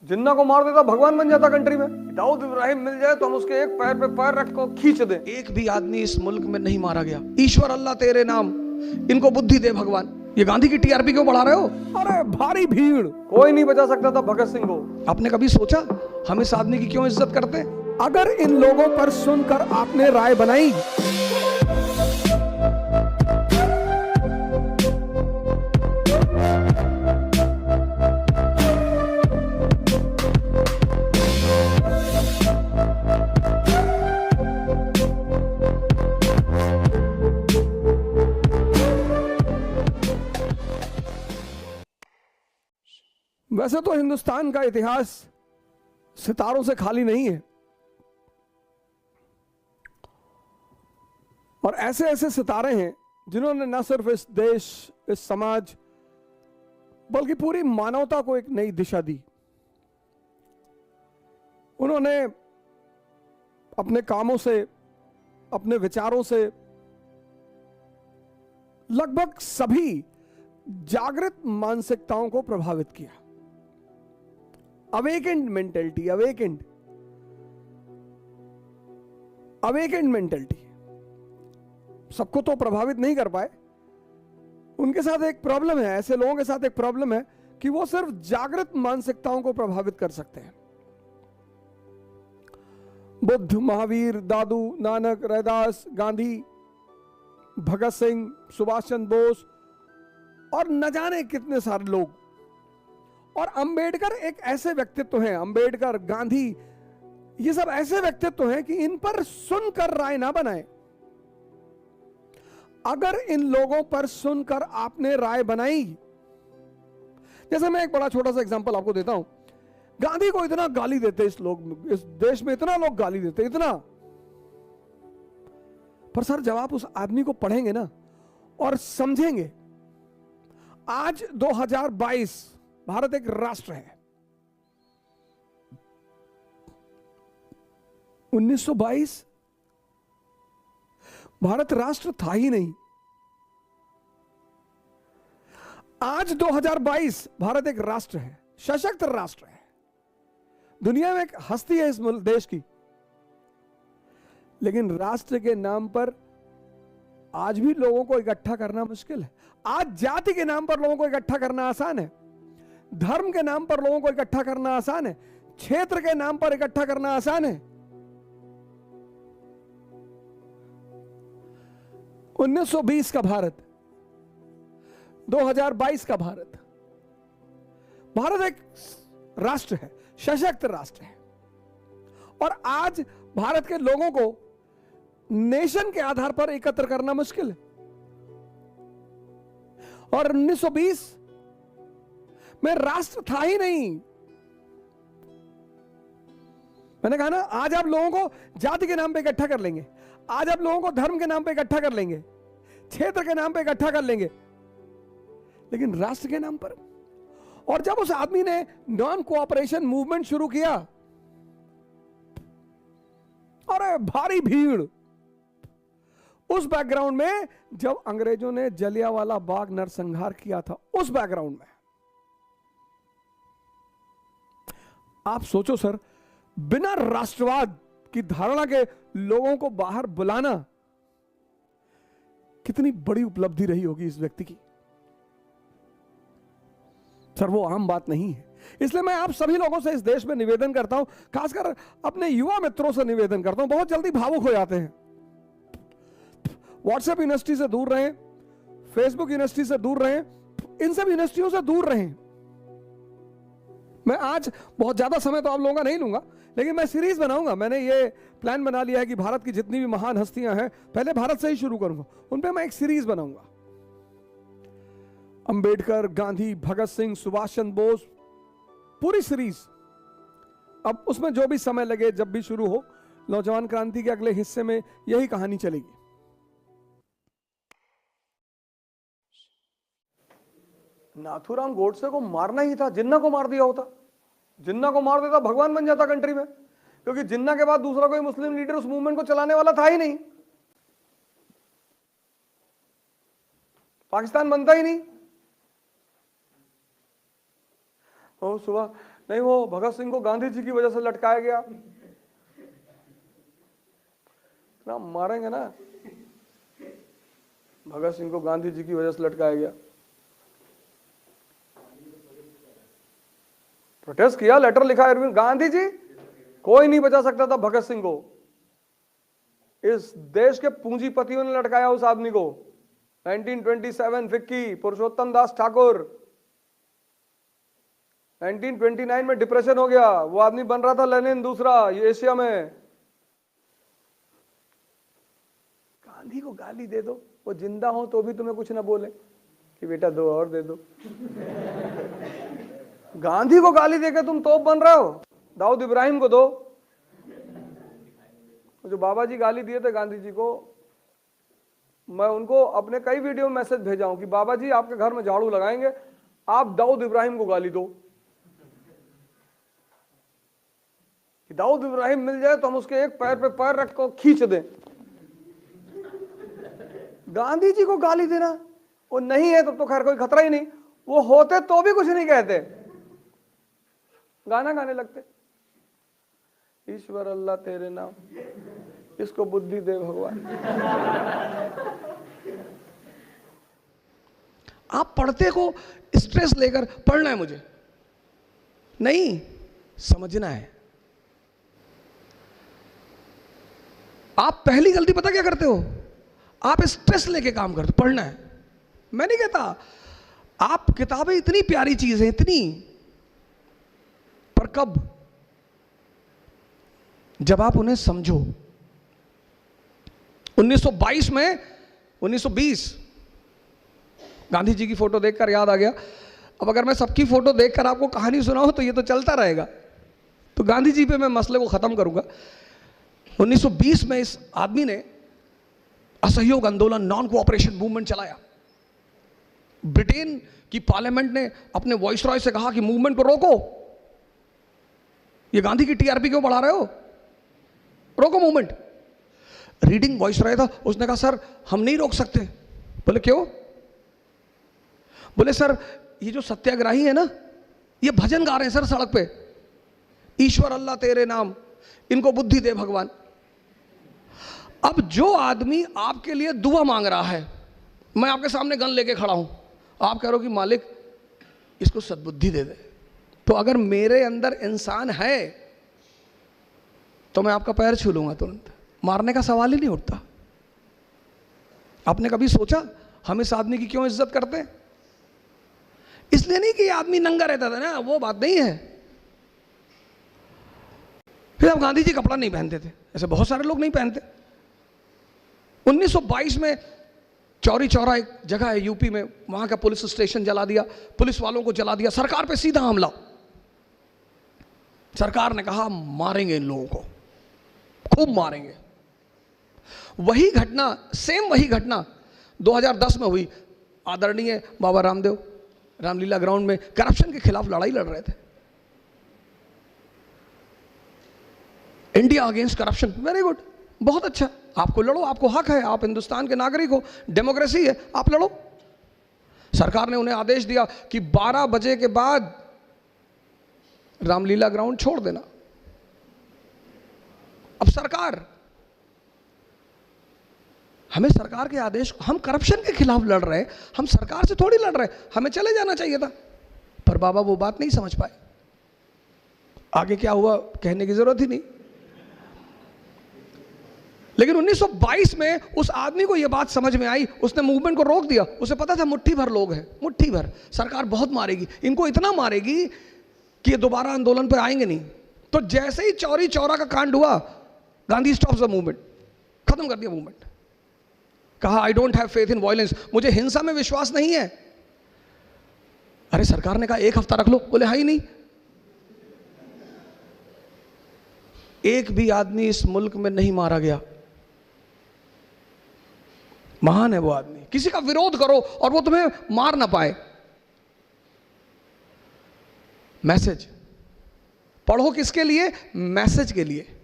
जिन्ना को मार देता भगवान बन जाता कंट्री में। दाऊद इब्राहिम मिल जाए तो हम उसके एक पैर पे पैर रख को खींच दें। एक भी आदमी इस मुल्क में नहीं मारा गया। ईश्वर अल्लाह तेरे नाम, इनको बुद्धि दे भगवान। ये गांधी की टीआरपी क्यों बढ़ा रहे हो? अरे भारी भीड़, कोई नहीं बचा सकता था भगत सिंह को। आपने कभी सोचा हम इस आदमी की क्यों इज्जत करते हैं? अगर इन लोगों पर सुनकर आपने राय बनाई, वैसे तो हिंदुस्तान का इतिहास सितारों से खाली नहीं है, और ऐसे ऐसे सितारे हैं जिन्होंने न सिर्फ इस देश, इस समाज, बल्कि पूरी मानवता को एक नई दिशा दी। उन्होंने अपने कामों से, अपने विचारों से लगभग सभी जागृत मानसिकताओं को प्रभावित किया। Awakened mentality, awakened mentality. सबको तो प्रभावित नहीं कर पाए। उनके साथ एक प्रॉब्लम है, ऐसे लोगों के साथ एक प्रॉब्लम है कि वो सिर्फ जागृत मानसिकताओं को प्रभावित कर सकते हैं। बुद्ध, महावीर, दादू, नानक, रैदास, गांधी, भगत सिंह, सुभाष चंद्र बोस और न जाने कितने सारे लोग। और अंबेडकर एक ऐसे व्यक्तित्व हैं, अंबेडकर, गांधी, ये सब ऐसे व्यक्तित्व हैं कि इन पर सुनकर राय ना बनाए। अगर इन लोगों पर सुनकर आपने राय बनाई, जैसे मैं एक बड़ा छोटा सा एग्जांपल आपको देता हूं। गांधी को इतना गाली देते इस देश में इतना लोग गाली देते, इतना। पर सर जब आप उस आदमी को पढ़ेंगे ना और समझेंगे, आज 2022 भारत एक राष्ट्र है। 1922 भारत राष्ट्र था ही नहीं। आज 2022 भारत एक राष्ट्र है, सशक्त राष्ट्र है। दुनिया में एक हस्ती है इस देश की, लेकिन राष्ट्र के नाम पर आज भी लोगों को इकट्ठा करना मुश्किल है। आज जाति के नाम पर लोगों को इकट्ठा करना आसान है, धर्म के नाम पर लोगों को इकट्ठा करना आसान है, क्षेत्र के नाम पर इकट्ठा करना आसान है। 1920 का भारत, 2022 का भारत, भारत एक राष्ट्र है, सशक्त राष्ट्र है। और आज भारत के लोगों को नेशन के आधार पर एकत्र करना मुश्किल है। और 1920 में राष्ट्र था ही नहीं। मैंने कहा ना, आज आप लोगों को जाति के नाम पे इकट्ठा कर लेंगे, आज आप लोगों को धर्म के नाम पे इकट्ठा कर लेंगे, क्षेत्र के नाम पे इकट्ठा कर लेंगे, लेकिन राष्ट्र के नाम पर। और जब उस आदमी ने नॉन कोऑपरेशन मूवमेंट शुरू किया, अरे भारी भीड़। उस बैकग्राउंड में जब अंग्रेजों ने जलियांवाला बाग नरसंहार किया था, उस बैकग्राउंड में आप सोचो सर, बिना राष्ट्रवाद की धारणा के लोगों को बाहर बुलाना कितनी बड़ी उपलब्धि रही होगी इस व्यक्ति की। सर वो आम बात नहीं है। इसलिए मैं आप सभी लोगों से इस देश में निवेदन करता हूं, खासकर अपने युवा मित्रों से निवेदन करता हूं। बहुत जल्दी भावुक हो जाते हैं। व्हाट्सएप यूनिवर्सिटी से दूर रहें, फेसबुक यूनिवर्सिटी से दूर रहें, इन सब यूनिवर्सिटियों से दूर रहें। मैं आज बहुत ज्यादा समय तो आप लोगों का नहीं लूंगा, लेकिन मैं सीरीज बनाऊंगा। मैंने ये प्लान बना लिया है कि भारत की जितनी भी महान हस्तियां हैं, पहले भारत से ही शुरू करूंगा, उन पे मैं एक सीरीज बनाऊंगा। अंबेडकर, गांधी, भगत सिंह, सुभाष चंद्र बोस, पूरी सीरीज। अब उसमें जो भी समय लगे, जब भी शुरू हो, नौजवान क्रांति के अगले हिस्से में यही कहानी चलेगी। नाथूराम गोडसे को मारना ही था, जिन्ना को मार दिया होता। जिन्ना को मार देता भगवान बन जाता कंट्री में, क्योंकि जिन्ना के बाद दूसरा कोई मुस्लिम लीडर उस मूवमेंट को चलाने वाला था ही नहीं। पाकिस्तान बनता ही नहीं। और सुबह नहीं, वो भगत सिंह को गांधी जी की वजह से लटकाया गया। ना मारेंगे ना, भगत सिंह को गांधी जी की वजह से लटकाया गया। प्रोटेस्ट किया, लेटर लिखा अरविंद गांधी जी, कोई नहीं बचा सकता था भगत सिंह को। इस देश के पूंजीपतियों ने लटकाया उस आदमी को। 1927 फिक्की, पुरुषोत्तम दास ठाकुर। 1929 में डिप्रेशन हो गया, वो आदमी बन रहा था लेनिन दूसरा एशिया में। गांधी को गाली दे दो, वो जिंदा हो तो भी तुम्हें कुछ ना बोले कि बेटा दो और दे दो। गांधी को गाली देकर तुम तोप बन रहे हो। दाऊद इब्राहिम को दो, जो बाबा जी गाली दिए थे गांधी जी को, मैं उनको अपने कई वीडियो में मैसेज भेजा हूं कि बाबा जी आपके घर में झाड़ू लगाएंगे, आप दाऊद इब्राहिम को गाली दो कि दाऊद इब्राहिम मिल जाए तो हम उसके एक पैर पे पैर रख कर खींच दें। गांधी जी को गाली देना, वो नहीं है तो खैर कोई खतरा ही नहीं, वो होते तो भी कुछ नहीं कहते, गाना गाने लगते। ईश्वर अल्लाह तेरे नाम, इसको बुद्धि दे भगवान। आप पढ़ते को स्ट्रेस लेकर पढ़ना है मुझे नहीं, समझना है। आप पहली गलती पता क्या करते हो, आप स्ट्रेस लेके काम करते हो। पढ़ना है, मैं नहीं कहता, आप किताबें इतनी प्यारी चीज है इतनी, पर कब, जब आप उन्हें समझो। 1922 में 1920 गांधी जी की फोटो देखकर याद आ गया। अब अगर मैं सबकी फोटो देखकर आपको कहानी सुनाऊं तो ये तो चलता रहेगा, तो गांधी जी पे मैं मसले को खत्म करूंगा। 1920 में इस आदमी ने असहयोग आंदोलन, नॉन कोऑपरेशन मूवमेंट चलाया। ब्रिटेन की पार्लियामेंट ने अपने वॉइसरॉय से कहा कि मूवमेंट को रोको, ये गांधी की टीआरपी क्यों बढ़ा रहे हो, रोको मूवमेंट। रीडिंग वॉइसरॉय था, उसने कहा सर हम नहीं रोक सकते। बोले क्यों? बोले सर ये जो सत्याग्रही है ना, ये भजन गा रहे हैं सर सड़क पे, ईश्वर अल्लाह तेरे नाम, इनको बुद्धि दे भगवान। अब जो आदमी आपके लिए दुआ मांग रहा है, मैं आपके सामने गन लेके खड़ा हूं, आप कह रहे हो कि मालिक इसको सद्बुद्धि दे दे, तो अगर मेरे अंदर इंसान है तो मैं आपका पैर छू लूंगा तुरंत, मारने का सवाल ही नहीं उठता। आपने कभी सोचा हम इस आदमी की क्यों इज्जत करते हैं? इसलिए नहीं कि ये आदमी नंगा रहता था ना, वो बात नहीं है। फिर अब गांधी जी कपड़ा नहीं पहनते थे, ऐसे बहुत सारे लोग नहीं पहनते। 1922 में चौरी चौरा एक जगह है यूपी में, वहां का पुलिस स्टेशन जला दिया, पुलिस वालों को जला दिया, सरकार पे सीधा हमला। सरकार ने कहा मारेंगे इन लोगों को, खूब मारेंगे। वही घटना, सेम वही घटना 2010 में हुई। आदरणीय बाबा रामदेव रामलीला ग्राउंड में करप्शन के खिलाफ लड़ाई लड़ रहे थे। India against corruption, very good, बहुत अच्छा, आपको लड़ो, आपको हक है, आप हिंदुस्तान के नागरिक हो, डेमोक्रेसी है, आप लड़ो। सरकार ने उन्हें आदेश दिया कि 12 बजे के बाद रामलीला ग्राउंड छोड़ देना। अब सरकार, हमें सरकार के आदेश, हम करप्शन के खिलाफ लड़ रहे हैं, हम सरकार से थोड़ी लड़ रहे हैं, हमें चले जाना चाहिए था। पर बाबा वो बात नहीं समझ पाए। आगे क्या हुआ कहने की जरूरत ही नहीं। लेकिन 1922 में उस आदमी को यह बात समझ में आई, उसने मूवमेंट को रोक दिया। उसे पता था मुट्ठी भर लोग हैं, मुट्ठी भर, सरकार बहुत मारेगी, इनको इतना मारेगी कि ये दोबारा आंदोलन पर आएंगे नहीं। तो जैसे ही चौरी चौरा का कांड हुआ, गांधी स्टॉप्स द मूवमेंट, खत्म कर दिया मूवमेंट। कहा I don't have faith in violence, मुझे हिंसा में विश्वास नहीं है। अरे सरकार ने कहा एक हफ्ता रख लो, बोले हाँ ही नहीं। एक भी आदमी इस मुल्क में नहीं मारा गया, महान है वो आदमी। किसी का विरोध करो और वो तुम्हें मार ना पाए। मैसेज पढ़ो किसके लिए? मैसेज के लिए।